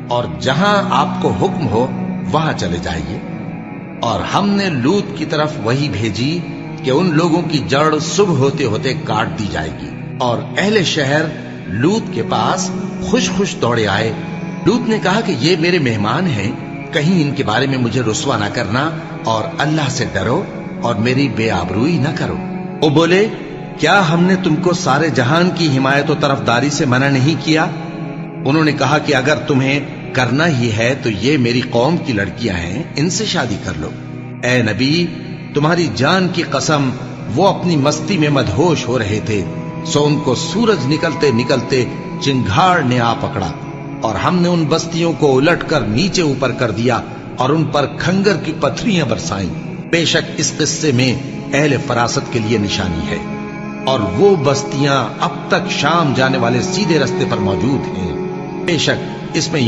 اور جہاں آپ کو حکم ہو وہاں چلے جائیے۔ اور ہم نے لوط کی طرف وہی بھیجی کہ ان لوگوں کی جڑ صبح ہوتے ہوتے کاٹ دی جائے گی۔ اور اہل شہر لوط کے پاس خوش خوش دوڑے آئے۔ لوط نے کہا کہ یہ میرے مہمان ہیں، کہیں ان کے بارے میں مجھے رسوا نہ کرنا، اور اللہ سے ڈرو اور میری بے آبروئی نہ کرو۔ وہ بولے، کیا ہم نے تم کو سارے جہان کی حمایت و طرفداری سے منع نہیں کیا؟ انہوں نے کہا کہ اگر تمہیں کرنا ہی ہے تو یہ میری قوم کی لڑکیاں ہیں، ان سے شادی کر لو۔ اے نبی، تمہاری جان کی قسم وہ اپنی مستی میں مدہوش ہو رہے تھے، سو ان کو سورج نکلتے نکلتے چنگھاڑ نے آ پکڑا، اور ہم نے ان بستیوں کو الٹ کر نیچے اوپر کر دیا اور ان پر کھنگر کی پتھریاں برسائیں۔ بے شک اس قصے میں اہل فراست کے لیے نشانی ہے، اور وہ بستیاں اب تک شام جانے والے سیدھے رستے پر موجود ہیں۔ بے شک اس میں